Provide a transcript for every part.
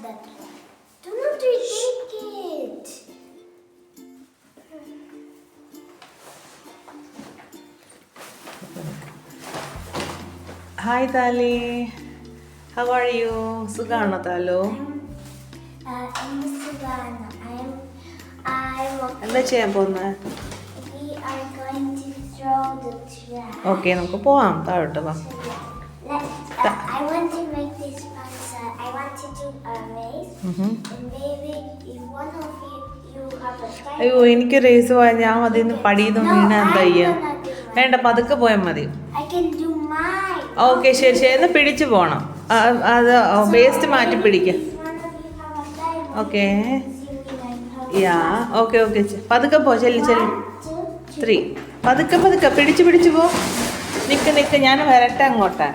that. Do not retake it. Hi Tali, how are you? സുഖാണോ താലു? I'm Savannah. എന്താ ചെയ്യാൻ പോകുന്നത്? We are going to throw the trash. Okay, നമുക്ക് പോവാം. താഴോട്ട് വാ. I want to make this fun. I want to do a race. And maybe if one of you have a time. അയ്യോ, എനിക്ക് raise പോയാൽ ഞാൻ അതിൽ നിന്ന് പടിയൊന്നും വീണ എന്താ ചെയ്യാ? വേണ്ട, പതുക്കെ പോയാൽ മതി. I can do mine. Okay, ശരി ശരി, എന്ന് പിടിച്ചു പോകണം. അത് വേസ്റ്റ് മാറ്റി പിടിക്കുക. ഓക്കെ, യാ, ഓക്കെ ഓക്കെ, പതുക്കെ പോ. ചെല്ലി 3 പതുക്കെ പതുക്കെ പിടിച്ചു പോ. നിക്ക്, ഞാൻ വരട്ടെ അങ്ങോട്ടാ.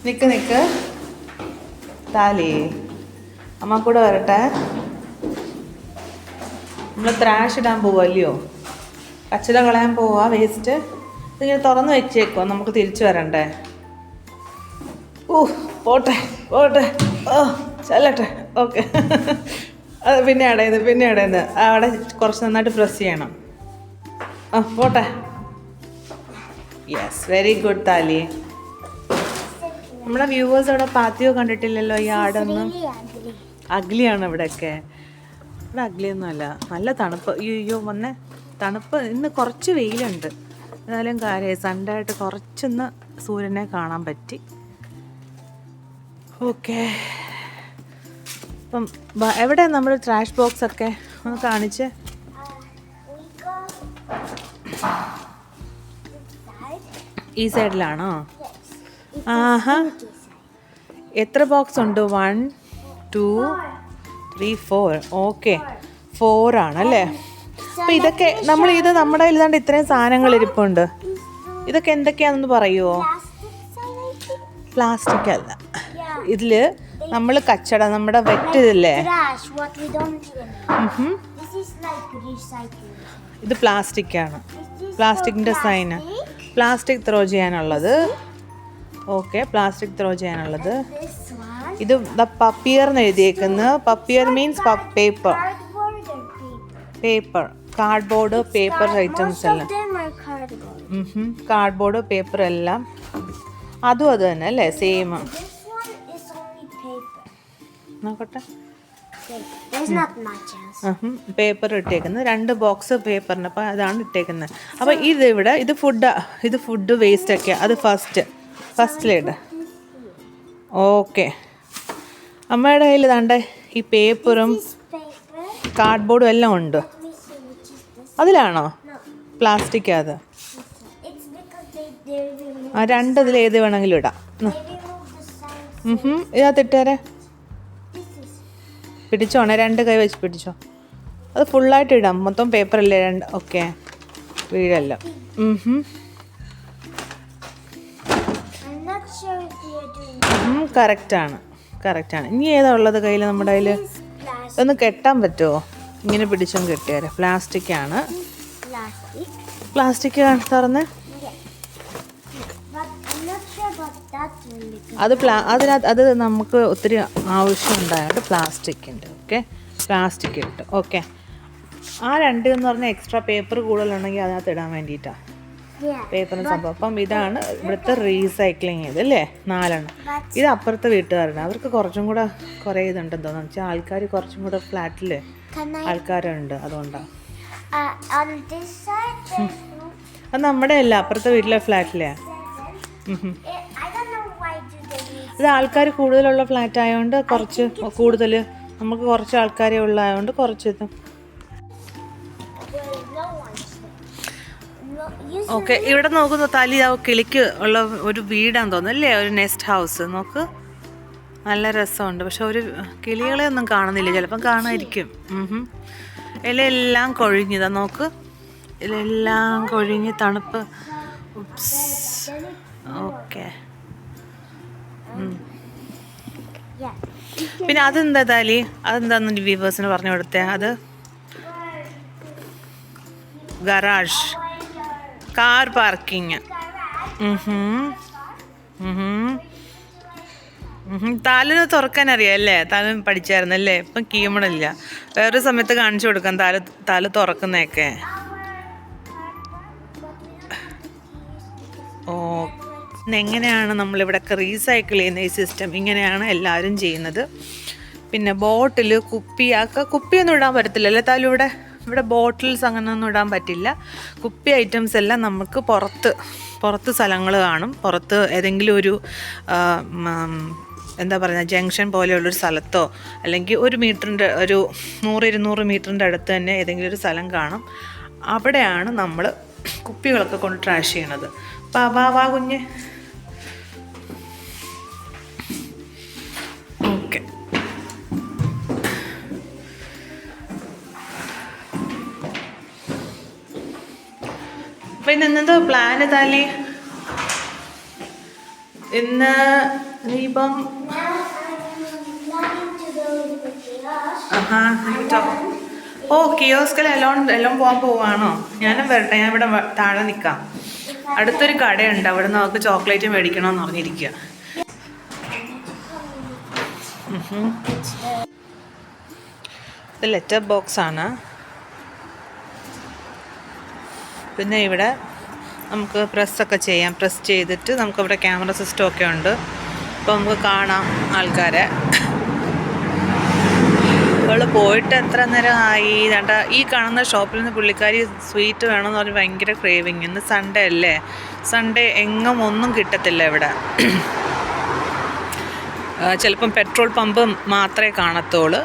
നിക്ക് താലി, അമ്മ കൂടെ വരട്ടെ. നമ്മൾ ത്രാഷ് ഇടാൻ പോവല്ലയോ, കച്ചറ കളയാൻ പോവാ, വേസ്റ്റ്. ഇതിങ്ങനെ തുറന്ന് വെച്ചേക്കോ, നമുക്ക് തിരിച്ചു വരണ്ടേ. പോട്ടെ ചെല്ലട്ടെ. ഓക്കെ, അത് പിന്നെ അടയുന്നത് അവിടെ കുറച്ച് നന്നായിട്ട് പ്രസ് ചെയ്യണം. പോട്ടെ. യെസ്, വെരി ഗുഡ് താലി. നമ്മുടെ വ്യൂവേഴ്സ് അവിടെ പാത്തിയോ കണ്ടിട്ടില്ലല്ലോ ഈ ആടൊന്നും. അഗ്ലിയാണ് ഇവിടെയൊക്കെ. ഇവിടെ അഗ്ലിയൊന്നും അല്ല, നല്ല തണുപ്പ്. അയ്യോ വന്നേ, തണുപ്പ്. ഇന്ന് കുറച്ച് വെയിലുണ്ട്, എന്നാലും കാര്യമായി സൺഡേ ആയിട്ട് കുറച്ചൊന്ന് സൂര്യനെ കാണാൻ പറ്റി. ഓക്കെ, അപ്പം എവിടെ നമ്മുടെ ട്രാഷ് ബോക്സ് ഒക്കെ ഒന്ന് കാണിച്ച്. ഈ സൈഡിലാണോ? ആഹാ, എത്ര ബോക്സ് ഉണ്ട്? 1 2 3 4. ഓക്കെ, 4 ആണല്ലേ. അപ്പം ഇതൊക്കെ നമ്മുടെ കയ്യിൽ ഇതാണ്ട് ഇത്രയും സാധനങ്ങൾ ഇരിപ്പുണ്ട്. ഇതൊക്കെ എന്തൊക്കെയാണെന്ന് പറയുമോ? പ്ലാസ്റ്റിക് അല്ല, ഇതിൽ നമ്മൾ കച്ചട, നമ്മുടെ വെറ്റ് ഇല്ലേ, ഇത് പ്ലാസ്റ്റിക്കാണ്. പ്ലാസ്റ്റിക്കിൻ്റെ സൈന്, പ്ലാസ്റ്റിക് ത്രോ ചെയ്യാനുള്ളത്. ഓക്കെ, പ്ലാസ്റ്റിക് ത്രോ ചെയ്യാനുള്ളത്. ഇത് പപ്പിയർ എന്ന് എഴുതിയേക്കുന്നത്. പപ്പിയർ means paper, cardboard, paper items എല്ലാം. കാർഡ്ബോർഡ്, പേപ്പർ എല്ലാം അതും അത് തന്നെ അല്ലേ, സെയിം. നോക്കട്ടെ, പേപ്പർ ഇട്ടേക്കുന്നത് 2 ബോക്സ് പേപ്പറിന്. അപ്പം അതാണ് ഇട്ടേക്കുന്നത്. അപ്പം ഇത് ഫുഡ് വേസ്റ്റ് ഒക്കെ, അത് ഫസ്റ്റിലിട്. ഓക്കെ, അമ്മയുടെ കയ്യിൽ ഇതാണ്ട് ഈ പേപ്പറും കാർഡ്ബോർഡും എല്ലാം ഉണ്ട്. അതിലാണോ പ്ലാസ്റ്റിക്? അത് 2 ഇതിൽ ഏത് വേണമെങ്കിലും ഇടാം. ഇതിനകത്തിട്ടേരെ പിടിച്ചോണേ, 2 കൈ വെച്ച് പിടിച്ചോ. അത് ഫുള്ളായിട്ട് ഇടാം, മൊത്തം പേപ്പറല്ലേ 2. ഓക്കെ, വീഴല്ലോ. കറക്റ്റാണ്. ഇനി ഏതാ ഉള്ളത് കയ്യിൽ? നമ്മുടെ കയ്യിൽ ഒന്ന് കെട്ടാൻ പറ്റുമോ? ഇങ്ങനെ പിടിച്ചൊന്ന് കെട്ടിയാരെ. പ്ലാസ്റ്റിക്കാണ്. പ്ലാസ്റ്റിക് തുറന്ന് അത് നമുക്ക് ഒത്തിരി ആവശ്യമുണ്ടായത് പ്ലാസ്റ്റിക്കിൻ്റെ. ഓക്കെ, പ്ലാസ്റ്റിക് ഇട്ട്. ഓക്കെ, ആ 2 എന്ന് പറഞ്ഞാൽ എക്സ്ട്രാ പേപ്പർ കൂടുതലുണ്ടെങ്കിൽ അതിനകത്ത് ഇടാൻ വേണ്ടിയിട്ടാണ്, പേപ്പറിന് സംഭവം. അപ്പം ഇതാണ് ഇവിടുത്തെ റീസൈക്ലിങ് ചെയ്ത് അല്ലേ, 4. ഇത് അപ്പുറത്തെ വീട്ടുകാരാണ്, അവർക്ക് കുറച്ചും കൂടെ കുറേ ഇതുണ്ടെന്ന് തോന്നുന്നു. വെച്ചാൽ ആൾക്കാർ കുറച്ചും കൂടെ ഫ്ലാറ്റിൽ ആൾക്കാരുണ്ട്, അതുകൊണ്ടാണ്. അത് നമ്മുടെ അല്ല, അപ്പുറത്തെ വീട്ടിലെ ഫ്ലാറ്റിലെ. ഇത് ആൾക്കാർ കൂടുതലുള്ള ഫ്ലാറ്റ് ആയതുകൊണ്ട് കുറച്ച് കൂടുതൽ, നമുക്ക് കുറച്ച് ആൾക്കാരെ ഉള്ളതായതുകൊണ്ട് കുറച്ച് ഇത്. ഓക്കെ, ഇവിടെ നോക്കുന്നു താലി, കിളിക്ക് ഉള്ള ഒരു വീടാന്ന് തോന്നുന്നു അല്ലേ, ഒരു നെസ്റ്റ് ഹൗസ്. നോക്ക്, നല്ല രസമുണ്ട്. പക്ഷെ ഒരു കിളികളെ ഒന്നും കാണുന്നില്ല, ചിലപ്പം കാണാതിരിക്കും. ഇലയെല്ലാം കൊഴിഞ്ഞതാ, നോക്ക്, ഇലയെല്ലാം കൊഴിഞ്ഞ് തണുപ്പ്. ഓക്കെ, പിന്നെ അതെന്താ താലി, അതെന്താന്ന് വ്യൂവേഴ്സിന് പറഞ്ഞു കൊടുത്തേ? അത് ഗറാജ്, കാർ പാർക്കിങ്. താലിന് തുറക്കാൻ അറിയാം അല്ലേ? താല് പഠിച്ചായിരുന്നല്ലേ? ഇപ്പം കീമണില്ല. വേറൊരു സമയത്ത് കാണിച്ചു കൊടുക്കാം താല് തുറക്കുന്നതൊക്കെ. ഓ, എങ്ങനെയാണ് നമ്മളിവിടെയൊക്കെ റീസൈക്കിൾ ചെയ്യുന്ന ഈ സിസ്റ്റം? ഇങ്ങനെയാണ് എല്ലാവരും ചെയ്യുന്നത്. പിന്നെ ബോട്ടിൽ, കുപ്പിയൊന്നും ഇടാൻ പറ്റത്തില്ലല്ലേ താലു? ഇവിടെ ബോട്ടിൽസ് അങ്ങനെയൊന്നും ഇടാൻ പറ്റില്ല. കുപ്പി ഐറ്റംസ് എല്ലാം നമുക്ക് പുറത്ത് സ്ഥലങ്ങൾ കാണും. പുറത്ത് ഏതെങ്കിലും ഒരു എന്താ പറയുക, ജംഗ്ഷൻ പോലെയുള്ളൊരു സ്ഥലത്തോ അല്ലെങ്കിൽ 100-200 മീറ്ററിൻ്റെ അടുത്ത് തന്നെ ഏതെങ്കിലും ഒരു സ്ഥലം കാണും. അവിടെയാണ് നമ്മൾ കുപ്പികളൊക്കെ കൊണ്ട് ട്രാഷ് ചെയ്യണത്. വാ കുഞ്ഞ്. ഓക്കെ, പിന്നെ ഇന്നെന്താ പ്ലാന് താലി? ഇന്ന് ഇനിയിപ്പം കിയോസ്കിൽ എല്ലാം പോവാണോ? ഞാനും വരട്ടെ. ഞാൻ ഇവിടെ താഴെ നിൽക്കാം. അടുത്തൊരു കടയുണ്ട്, അവിടെ നമുക്ക് ചോക്ലേറ്റ് മേടിക്കണമെന്ന് പറഞ്ഞിരിക്കുക. ഇത് ലെറ്റർ ബോക്സ് ആണ്. പിന്നെ ഇവിടെ നമുക്ക് പ്രസ്സൊക്കെ ചെയ്യാം. പ്രസ് ചെയ്തിട്ട് നമുക്കിവിടെ ക്യാമറ സിസ്റ്റം ഒക്കെ ഉണ്ട്. അപ്പോൾ നമുക്ക് കാണാം ആൾക്കാരെ. അവൾ പോയിട്ട് എത്ര നേരം ആയി? ഈ കാണുന്ന ഷോപ്പിൽ നിന്ന് പുള്ളിക്കാരി സ്വീറ്റ് വേണമെന്ന് പറഞ്ഞ് ഭയങ്കര ക്രേവിങ്. ഇന്ന് സൺഡേ അല്ലേ? സൺഡേ എങ്ങും ഒന്നും കിട്ടത്തില്ല ഇവിടെ. ചിലപ്പം പെട്രോൾ പമ്പ് മാത്രമേ കാണത്തുള്ളൂ.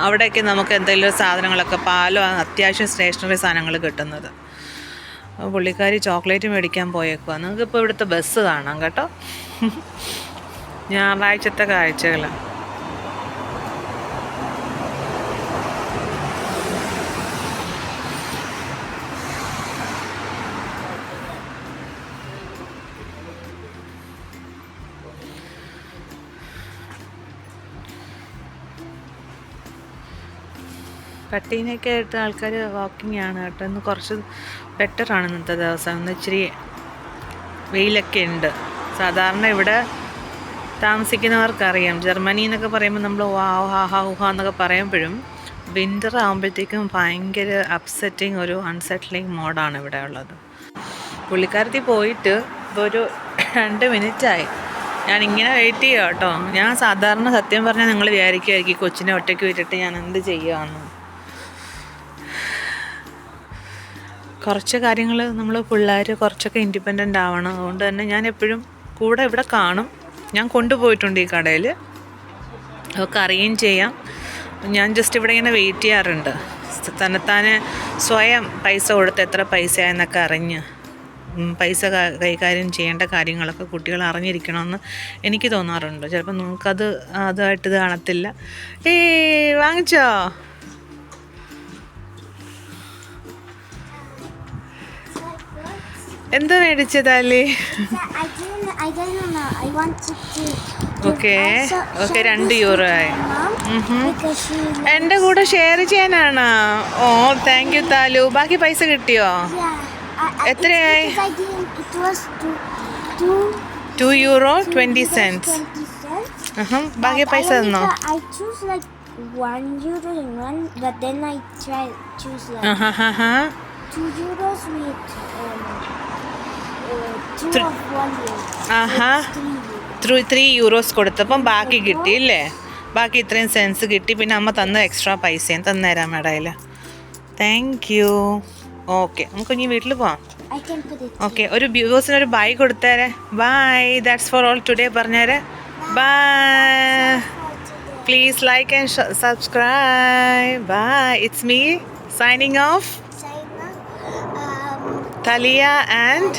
അവിടെയൊക്കെ നമുക്ക് എന്തെങ്കിലും സാധനങ്ങളൊക്കെ, പാലോ അത്യാവശ്യം സ്റ്റേഷനറി സാധനങ്ങൾ കിട്ടുന്നത്. പുള്ളിക്കാരി ചോക്ലേറ്റ് മേടിക്കാൻ പോയേക്കുക. നിങ്ങൾക്കിപ്പോൾ ഇവിടുത്തെ ബസ് കാണാം കേട്ടോ. ഞായറാഴ്ചത്തെ കാഴ്ചകൾ. പട്ടീനെയൊക്കെ ആയിട്ട് ആൾക്കാർ വാക്കിംഗ് ആണ് കേട്ടോ. ഇന്ന് കുറച്ച് ബെറ്ററാണ് ഇന്നത്തെ ദിവസം. ഇന്ന് ഇച്ചിരി വെയിലൊക്കെ ഉണ്ട്. സാധാരണ ഇവിടെ താമസിക്കുന്നവർക്കറിയാം, ജർമ്മനി എന്നൊക്കെ പറയുമ്പോൾ നമ്മൾ ഊഹ എന്നൊക്കെ പറയുമ്പോഴും വിൻ്റർ ആകുമ്പോഴത്തേക്കും ഭയങ്കര അപ്സെറ്റിങ്, ഒരു അൺസെറ്റിലിങ് മോഡാണ് ഇവിടെ ഉള്ളത്. പുള്ളിക്കാരത്തി പോയിട്ട് ഇപ്പോൾ ഒരു 2 മിനിറ്റായി. ഞാനിങ്ങനെ വെയിറ്റ് ചെയ്യുക കേട്ടോ. ഞാൻ സാധാരണ സത്യം പറഞ്ഞാൽ നിങ്ങൾ വിചാരിക്കുമായിരിക്കും കൊച്ചിനെ ഒറ്റയ്ക്ക് വിട്ടിട്ട് ഞാൻ എന്ത് ചെയ്യുകയെന്ന്. കുറച്ച് കാര്യങ്ങൾ നമ്മൾ പിള്ളേർ കുറച്ചൊക്കെ ഇൻഡിപെൻഡൻ്റ് ആവണം. അതുകൊണ്ട് തന്നെ ഞാൻ എപ്പോഴും കൂടെ ഇവിടെ കാണും. ഞാൻ കൊണ്ടുപോയിട്ടുണ്ട് ഈ കടയിൽ, അതൊക്കെ അറിയുകയും ചെയ്യാം. ഞാൻ ജസ്റ്റ് ഇവിടെ ഇങ്ങനെ വെയിറ്റ് ചെയ്യാറുണ്ട്. തന്നെത്താനെ സ്വയം പൈസ കൊടുത്ത് എത്ര പൈസയെന്നൊക്കെ അറിഞ്ഞ് പൈസ കൈകാര്യം ചെയ്യേണ്ട കാര്യങ്ങളൊക്കെ കുട്ടികൾ അറിഞ്ഞിരിക്കണമെന്ന് എനിക്ക് തോന്നാറുണ്ട്. ചിലപ്പോൾ നിങ്ങൾക്കത് അതായിട്ട് ഇത് കാണത്തില്ല. വാങ്ങിച്ചോ? എന്താ മേടിച്ചതല്ലേ? ഓക്കെ 2 യൂറോ ആയി. എൻ്റെ കൂടെ ഷെയർ ചെയ്യാനാണോ? ഓ, താങ്ക് യു താലു. ബാക്കി പൈസ കിട്ടിയോ? എത്രയായി? 2 €20. ബാക്കി പൈസ തന്നോ? €2 with 3 കൊടുത്തപ്പം ബാക്കി കിട്ടിയില്ലേ? ബാക്കി ഇത്രയും സെൻസ് കിട്ടി. പിന്നെ അമ്മ തന്ന എക്സ്ട്രാ പൈസയും തന്നേരാം ഇടയിൽ. Thank you. ഓക്കെ, നമുക്ക് ഇനി വീട്ടിൽ പോവാം. ഓക്കെ, ഒരു വ്യൂവേഴ്സിനൊരു ബൈ കൊടുത്തേരെ. Bye, that's for all today പറഞ്ഞേരെ. Bye, please like and subscribe. Bye, it's me signing off. Talia and